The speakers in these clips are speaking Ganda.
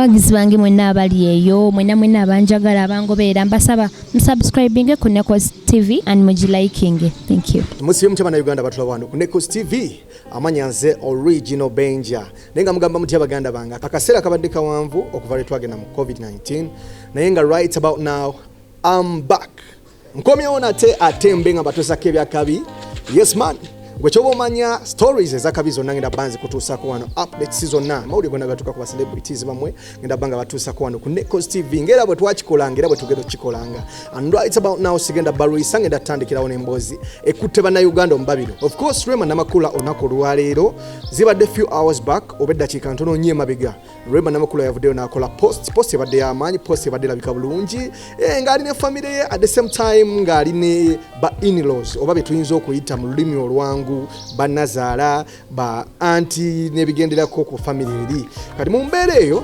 Abawagizi bange mwenna abali eyo, mwenna abanjagala abangoberera mbasaba subscribing ku NEKOZ TV and mugiliking. Thank you. Musibe mutaba Uganda batula wano ku NEKOZ TV amanyanze original benja. Nenga mugamba muti abaganda banga. Akasera kabadde kawanvu okuva twagenda mu COVID-19. Naye nga right about now I'm back. Nkomyeona ate mbenga batosa kebya kabi. Yes man. Gwe chobo manya stories ezakabi zonna ngenda banzi kutuusa ku wano updates zonna mawuli gonna gatuka ku celebrities bamwe ngenda banga batuusa ku wano ku NEKOZ TV ngera bwe twakikolanga era bwe tugenda kikolanga and right about now sigenda baruisa ngenda tandikirawo n'emboozi ekutte bana Uganda ombabiro. Of course Rema namakula onako lwaleero zibadde few hours back obedda kika ntono nnyo mabega Rema namakula yavuddeyo nakola post ebadde y'amaanyi post ebadde labika bulungi ngali ne family ye at the same time ngali ne ba in-laws oba betuyinza okuyita mu lulimi olwangu banazala ba anti nebigenderako ku family eri kati mu mbeera eyo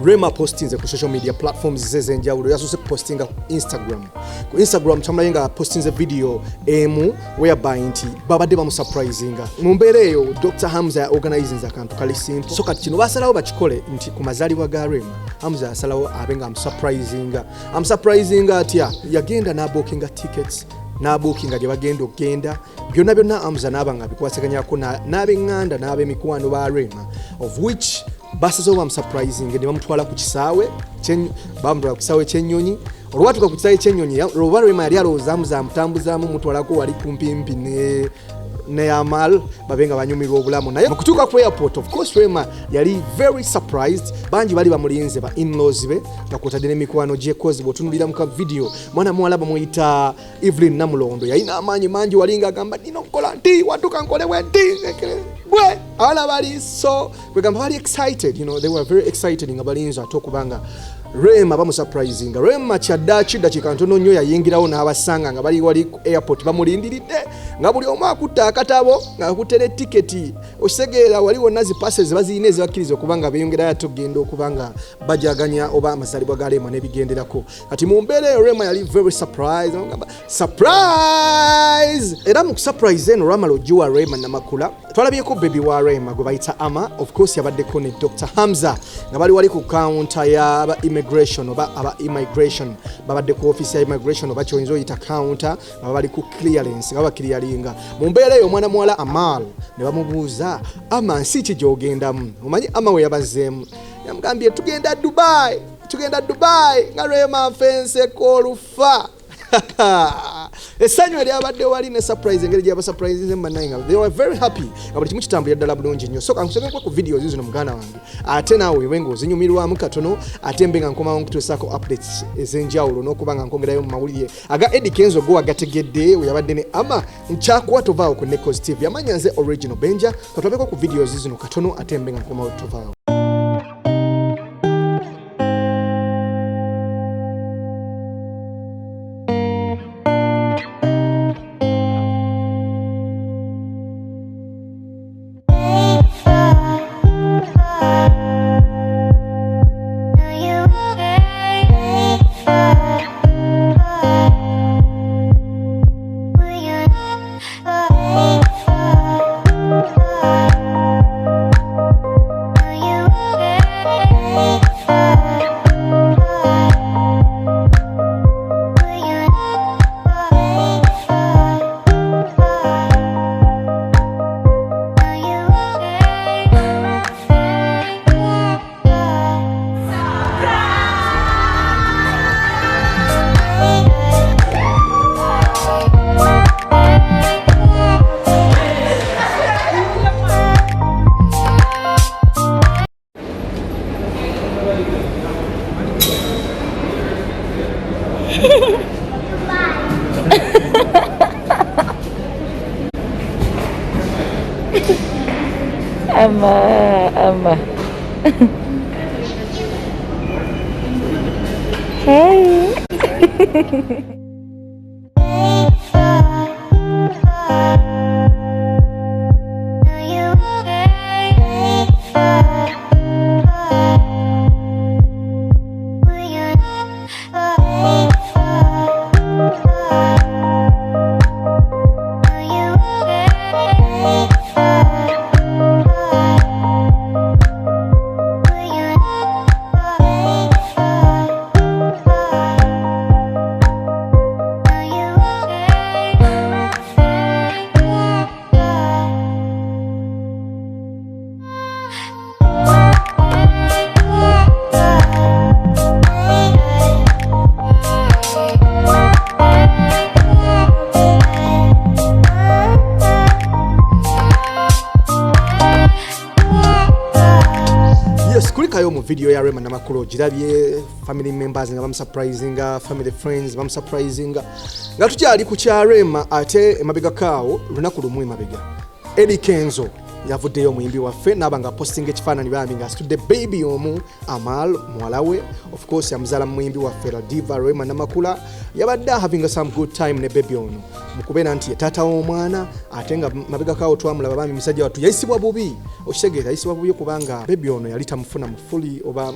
Rema postinze ku social media platforms zezenjawulo yasose postinga Instagram. Ku Instagram chamulayenga postinze video emu whereby nti babadde bamu surprisinga. Mu mbeera eyo Dr. Hamza organizing akantu kali simple. So kati kino basalawo bakikole nti ku mazalibwa ga Rema Hamza asalawo abenga am surprising atya yagenda na bookinga tickets na bookinga gye bagenda okgenda byonna Hamza nabanga bikwasaganyako n'abenganda n'abemikwano ba Rema of which basazo bam surprising ne bamutwala ku kisaawe bamutwala ku kisaawe ky'ennyonyi olwatuka ku kisaawe ky'ennyonyi Rema yali alowooza Hamza amutambuzaamu mutwalako wali kumpimpi ne Amaal babenga banyumirwa obulamu naye okutuuka ku airport of course Rema yali very surprised banji bali bamulinze ba in-laws be nga kwotadde n'emikwano gye cause bw'otunulira mu ka video mwana muwala bamuyita Evelyn Namulondo yalina amaanyi mangi walinga agamba nino nkola nti watuka nkolewe nti bwe abana bali so kwegamba bali excited they were very excited nga balinza ate okubanga Rema bamu surprising. Rema chidda kikantono nnyo yayingirawo n'abasanga nga bali wali ku airport bamulindiridde nga buli omu akutta akatabo nga akutere tiketi osegeera waliwo nazi passes baziyina ezibakkiriza okubanga beeyongerayo ate okugenda okubanga bajaganya oba amazalibwa ga Rema n'ebigenderako kati mu mbeera eyo Rema yali very surprised era mu kusurprise eno Ramalo jiwa Rema namakula twalabyeko baby wa Rema gwe bayita Ama of course yabaddeko ne Dr. Hamza nga bali wali ku counter ya immigration immigration babadde ku office ya immigration oba kyoyinza oyita counter bali ku clearance nga bakiriyalinga mu mbeera eyo omwana muwala Amaal ne bamubuuza Ama nsi ki gy'ogendamu omanyi Ama we yabazeemu yamugambye tugenda Dubai nga Rema fense kolufa essanyu eryabadde wali ne surprise engeri gyaba surprise mbanayinga they were very happy nga buli kimu kitambulira ddala bulungi nnyo so kankusomeko ku videos zino muganda wange ate naawe wenga ozinyumirwamu katono ate mbe nga nkomawo nkutuusaako updates ez'enjawulo n'okuba nga nkongerayo mu mawulire aga Eddy Kenzo go agategedde we yabadde ne Ama nkyakuwa tovaawo ku NEKOZ TV amanya nze original benja katwabeko ku videos zino katono ate mbe nga nkomawo tovaawo. Ama. Hey. girayo mu video ya Rema namakulu girabye family members nga bamusurprisinga family friends bamusurprisinga nga tukyali ku kya Rema ate emabega kaawo lunaku lumu emabega Eddy Kenzo yavuddeyo omuyimbi waffe nabanga posting ekifaananyi bambi nga asitudde baby omu Amaal muwalawe of course yamuzaala muyimbi waffe la diva Rema namakula yabadde having some good time ne baby ono mukubeera nti taata w'omwana ate nga mabega kaawo twamulaba bambi musajja wattu yayisibwa bubi okitegeeza yayisibwa bubi kubanga baby ono yali tamufuna mufuli oba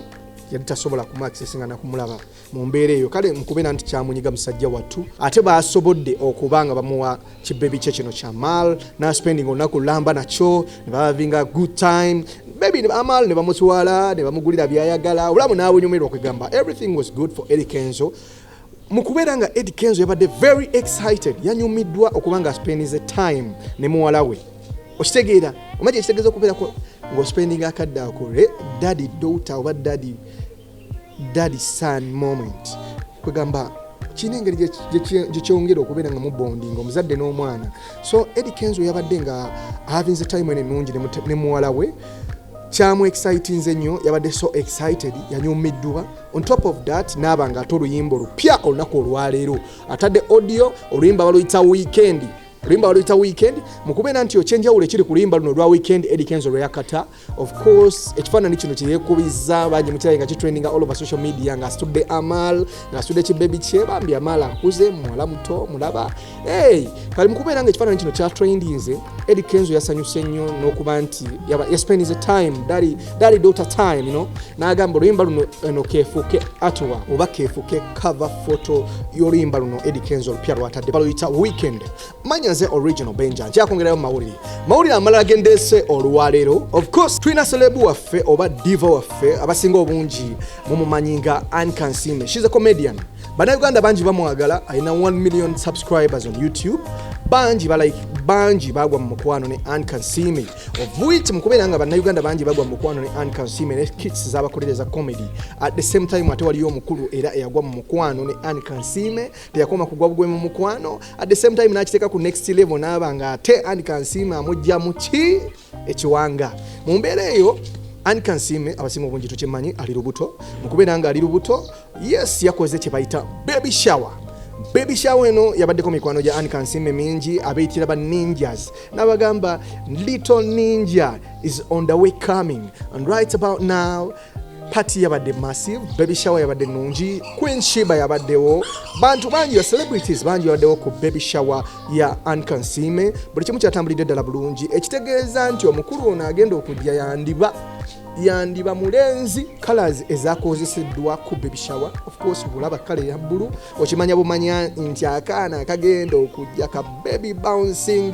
yali tasobola kumuaccessinga na kumulaba mu mbeera eyo kale mukubeera nti kyamunyiga musajja wattu ate baasobodde okubanga bamuwa kibebi kye kino kya Amaal na spending olunaku lamba nakyo ne bavinga good time baby Amaal ne bamutwala ne bamugulira byayagala obulamu n'abunyumirwa okugamba everything was good for Eddy Kenzo mukubeera nga Eddy Kenzo yabadde very excited yanyumiddwa okubanga spending time ne muwala we okitegeera omaje ekitegeeza okubeera ng'ospending akadde ako daddy daughter oba daddy son moment kwegamba kina engeri gyekyongera okubeera nga mubonding omuzadde n'omwana so Eddy Kenzo yabadde nga having the time ennungi ne muwala we kyamu exciting nnyo yabadde so excited yanyumiddwa on top of that n'abanga ate oluyimba olupya olunaku olwaleero atadde audio oluyimba baluyita weekend Limba walita weekend mukubeera nti ochenjawulo ekiri ku limba luno lwa weekend Eddy Kenzo lweyakata of course ekifaananyi kino kyeyekubiza bangi mukirayi nga kitrendinga all over social media nga asitudde Amaal nga asitudde kibebi kye bambi Amaal akuze muwala muto mulaba kali mukubeera nga ekifaananyi kino kyatrendinze Eddy Kenzo yasanyuse nnyo n'okuba nti yaspend his time daddy daughter time n'agamba oluyimba luno eno keefuuke atwa oba keefuuke cover photo y'oluyimba luno Eddy Kenzo olupya lwatadde baluyita weekend Manyanze original benja nkyakongerayo mawulire amalala gendese olwaleero of course twina celebu waffe oba diva waffe abasinga obungi mumumanyinga Kansime. She's a comedian Bannayuganda bangi bamwagala alina 1 million subscribers on YouTube bangi bagwa mu mukwano ne Kansime of which mukubeera nga bannayuganda bangi bagwa mu mukwano ne Kansime ne kits z'abakolereza comedy at the same time ate waliyo omukulu era eyagwa mu mukwano ne Kansime teyakoma kugwa bugwe mu mukwano at the same time n'akiteeka ku next level n'abanga ate Kansime amujja mu ekiwanga mu mbeera eyo Kansime abasinga obungi tukimanyi ali lubuto mukubeera nga ali lubuto yes yakoze kye bayita baby shower eno yabaddeko mikwano gya Kansime mingi abeetira ba ninjas n'abagamba little ninja is on the way coming and right about now party yabadde massive baby shower yabadde nungi Queen Shiba yabaddewo bantu bangi ya celebrities bangi yabaddewo ku baby shower ya Kansime buli kimu kyatambulidde ddala bulungi ekitegeeza nti omukulu ono agenda okujja yandiba mulenzi colors ezakozeseddwa ku baby shower of course bulaba kale ya blue okimanya bumanya nti akaana kagenda okujja ka baby bouncing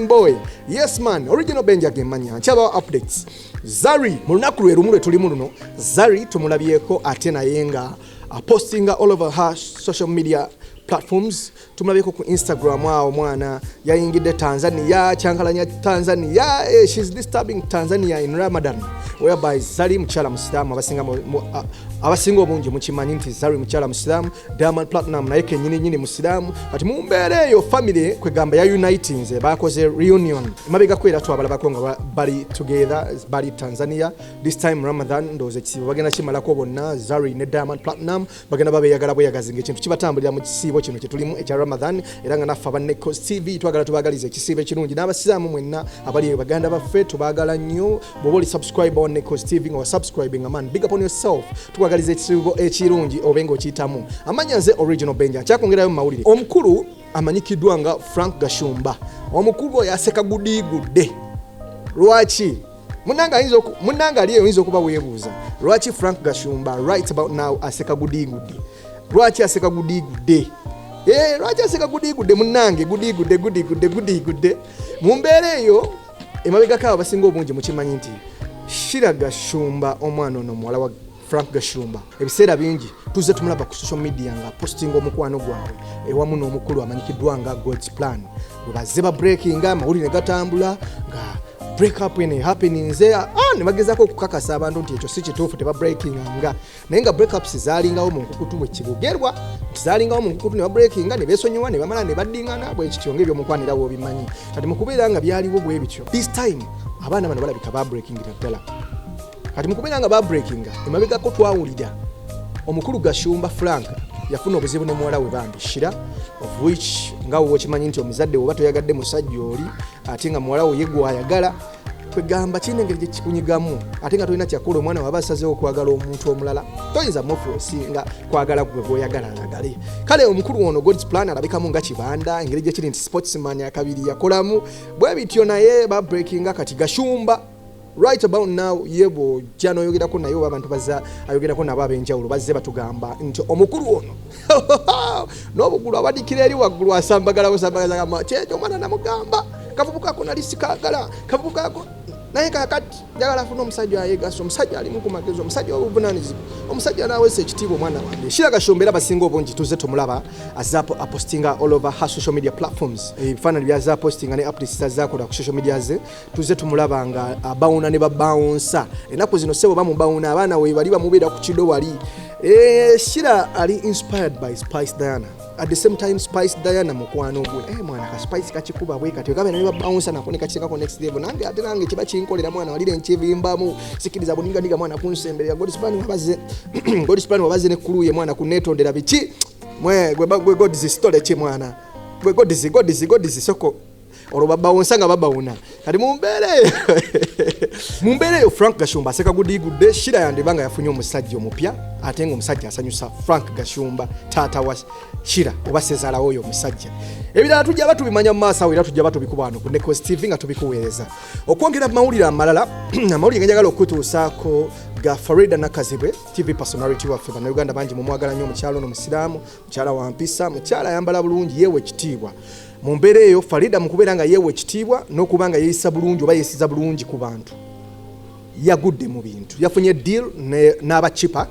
boy yes man original benja gemanya nkyaba updates Zari mu lunaku lwe lumu lwe tulimu luno Zari tumulabyeko ate naye nga postinga all over her social media platforms tumulabyeko ku Instagram awo mwana yayingidde Tanzania kyankalanya Tanzania she's disturbing Tanzania in Ramadan whereby Zari mukyala musiramu abasinga obungi mukimanyi nti Zari mukyala musiramu Diamond Platinum naye kenyini musiramu kati mu mbeera eyo family kwegamba ya unitinze bakoze reunion mabega kwera twabalabako nga bali together bali Tanzania this time Ramadan ndoze ekisibo bagenda kimalako bonna Zari ne Diamond Platinum bagenda babeyagala bweyagazinga ekintu kibatambulira mu kisibo kino kyetulimu ekya Ramadan era nga naffe NEKOZ TV twagala tubagaliza ekisibo ekirungi n'abasiraamu mwenna abali baganda baffe tubagala nnyo bw'oba oli subscribe on NEKOZ TV nga subscribing man big up on yourself twagaliza ekisibo ekirungi obenga okiyitamu amanyanze original benja nkyakongerayo mu mawulire omukulu amanyikiddwa nga Frank Gashumba omukulu oyo aseka gudigudde lwaki munanga aliyo oyinza okuba weebuuza lwaki Frank Gashumba right about now aseka gudigudde lwaki aseka gudigudde lwaki aseka gudigudde munange gudigudde mu mbeera eyo emabega kaawo basinga obungi mukimanyi nti Shira Gashumba omwana ono muwala wa Frank Gashumba ebiseera bingi tuzze tumulaba ku social media nga posting omukwano gwabwe ewamu n'omukulu amanyikiddwa nga God's Plan bwe ba breaking amawulire gatambula nga break up in happenings ne bagezako okukakasa abantu nti ekyo si kituufu teba breaking nga naye nga break ups zaalingawo mu nkukutu bwe kibogerwa zaalingawo mu nkukutu ne ba breaking ne beesonyiwa ne bamala ne baddingana bwe kityo ng'ebyomukwanirawo obimanyi kati mu kubeera nga byaliwo bwe bityo this time abaana bano balabika ba breaking ddala kati mukubera nga ba breaking emabega ko twawulira omukulu Gashumba Frank yafuna obuzibu ne muwala we bambi Shira of which ngawo okimanyi nti omuzadde oba toyagadde musajja oli ate nga muwala we yegwa ayagala kwegamba kine ngeri kikunyigamu ate nga tolina kyakola omwana waba asazeewo okwagala omuntu omulala toyinza mufosinga kwagala gwe gw'oyagala ayagale kale omukulu ono God's plan alabikamu nga kibanda engeri gye kiri nti sportsman akabiri yakolamu bwe bityo naye ba breaking kati Gashumba right about now yebo jano yogerako nayo abantu baza ayogerako nabo abenjawulo bazze batugamba nti omukulu ono n'obugulu abadikira eri waggulu asambagala kama kyejo omwana namugamba kavubukako nali sikagala kavubukako naye kakati njagala afuna omusajja ayegaso omusajja ali mu kumagezo omusajja w'obuvunanyizibwa omusajja naweesa ekitiibwa omwana wange Shira Gashumba abasinga obungi tuze tumulaba azapo apostinga all over her social media platforms ebifaananyi byaza postinga ne updates azakola ku social media ze tuze tumulaba nga abawuna ne babawunsa ennaku zino sebo bamubawuna abaana we bali bamubeera ku kido wali Shira ali inspired by Spice Diana. At the same time Spice Diana mukwano gwe mwana ka Spice kachikuba bwe kati gabe nali babounce na kunika cheka ko next level nange ate nange kiba kinkolera mwana walire nchivimbamu sikiriza buninga ndiga mwana kunsembelera God's plan wabaze ne kuluye mwana kunetondera biki mwe gwe God's story chi mwana gwe God's soko oroba bawonsanga babawuna kati mumbere Frank Gashumba seka gudigudde Shira yandibanga yafunye omusajja omupya ate ngo omusajja asanyusa Frank Gashumba tata wa Shira obasezala oyo omusajja ebirala tujja batu bimanya masa wira tujja batu bikubano ku NEKOZ TV nga tubikuweereza okwongera mawulira amalala amawulire njagala okutuusaako ga Farida Nakazibwe TV personality waffe bana Uganda bangi mumwagala nnyo mukyalo no musiramu mukyala wa mpisa mukyala ayambala bulungi yewe ekitiibwa mu mbeera eyo Farida mukubeera nga yewe ekitiibwa n'okubanga yeeyisa bulungi oba yeesiza bulungi ku bantu yagudde mu bintu yafunye deal n'abachipa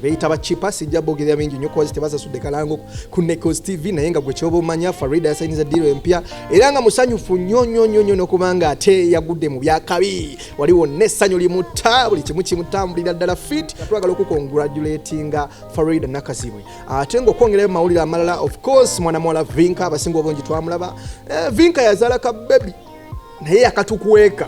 beeyita bachipa sijja boogera bingi nnyo kozi tebasasudde kalango ku NEKOZ TV naye nga gwe kyoba omanya Farida yasayiniza deal empya era nga musanyufu nnyo n'okubanga ate yagudde mu byakabi waliwo n'essanyu limutta buli kimu kimutambulira ddala fit twagala okukongratulatinga Farida Nakazibwe ate ng'okwongerayo mawulire amalala of course mwana muwala Vinka abasinga obungi twamulaba Vinka yazaala ka baby naye yakatukuweeka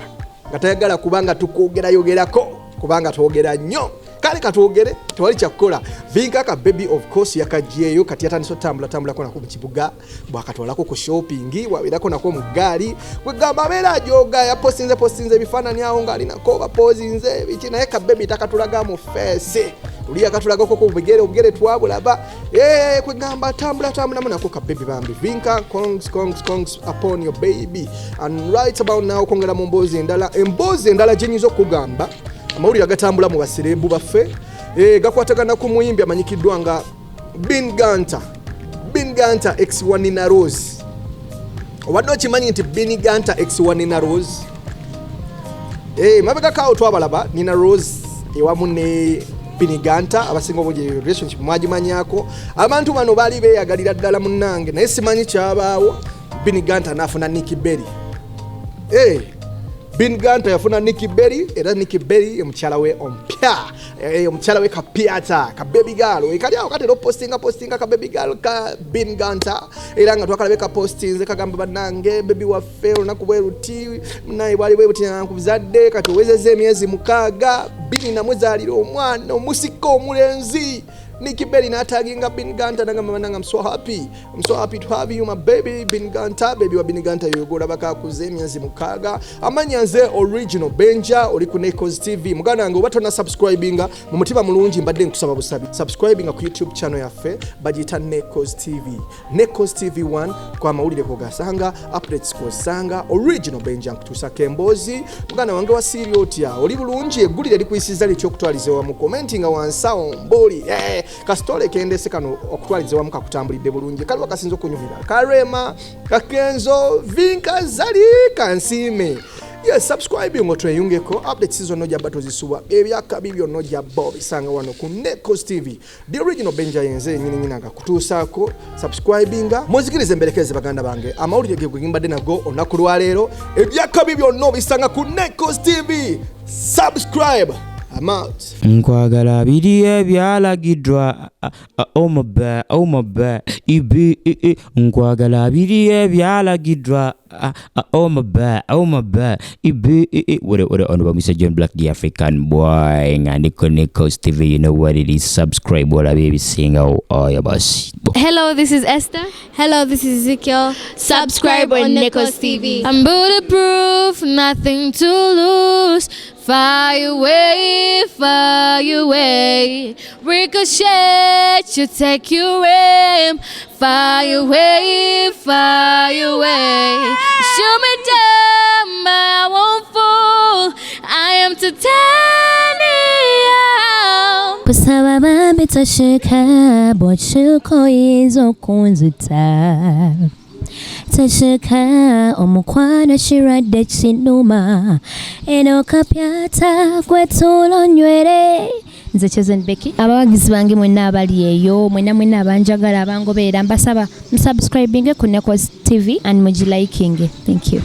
nga tayagala kubanga tukogerayogerako kubanga twogera nnyo kale katwogere tewali kyakukola Vinka ka baby of course yakajjeeyo kati yatandise otambulako nako mu kibuga bwakatwalako ku shopping wabeerako nako mu ggaali kwegamba abeera ajoga yapostinze ebifaananyi awo ng'alinako bapozinze biki naye ka baby takatulaga mu face uli yakatulagako ku bugere twabulaba kwegamba tambulamu nako ka baby bambi Vinka congs upon your baby and right about now kongera mu mboozi endala gyenyiza okugamba amawulire agatambula mu baserebu baffe gakwatagana ku muyimbi amanyikiddwa nga Bin Ganta X1 Nina Rose obadde okimanyi nti Bin Ganta X1 Nina Rose mabega kawo twabalaba Nina Rose ewamu ne Bin Ganta abasinga obungi relationship mwagimanyako abantu bano baali beeyagalira ddala munnange naye simanyi kyabaawo Bin Ganta n'afuna Nikki Berry Bin Ganta yafuna Nikki Berry era Nikki Berry omukyala we ompya omukyala we kapiata ka baby girl ekali awo katero postinga ka baby girl ka Bin Ganta era nga twakalabe ka postinze kagamba banange baby waffe olunaku bwe ruti naye bwali bwe buti nkubizadde kati wezeze emyezi 6 Bin namuzaalira omwana omusika omulenzi Nikki Berry n'ataginga Bin Ganta nagamba bananga I'm so happy to have you my baby Bin Ganta baby wa Bin Ganta yogola bakakuze emyezi 6 amanya nze original Benja oli ku NEKOZ TV muganda wange oba tonna subscribinga mu mutima mulungi mbadde nkusaba busabi subscribinga ku YouTube channel yaffe bagiyita NEKOZ TV 1 kwa mawulire kogasanga updates kosanga original Benja nkutuusa kembozi muganda wange wa seriotya oli bulungi eggulire likuyisiza likyokutwalizewa mu commentinga wansawo mboli kastole kendese kano okutwalizewa mu kakutambulidde bulungi kaliwa kasinza okunyumira ka Rema ka Kenzo Vinka zali Kansime subscribe ngo tweyungeko updates zino nojja batozisuwa ebyakabi byonna ojja bisanga wano ku NEKOZ TV the original Benja yenze nyini nga kutuusaako subscribinga muzikirize mbelekeze baganda bange amawulire ge gwimbadde nago onaku lwaleero ebyakabi byonna bisanga ku NEKOZ TV subscribe I'm out. Nkwagala biri ebyalagidwa oh my bad ibi nkwagala biri ebyalagidwa oh my bad ibi what on Mr. John Black the African boy and NEKOZ TV. You know what it is. Subscribe what I baby sing oh yeah boss. Hello, this is Esther. Hello, this is Ezekiel. Subscribe on NEKOZ TV. I'm bulletproof, nothing to lose. Fire away, ricochet, you take your aim. Fire away, shoot me down, but I won't fall. I am titanium. Kusaba bambi tosheka bochuko izo kunzita tasheka omukwano shiradde kinuma eno kapyata kwetulo nywere nze Chosen Becky. Abawagizi bange mwenna abali eyo mwenna abanjagala abangobeera mbasaba subscribing ku NEKOZ TV and mugiliking. Thank you.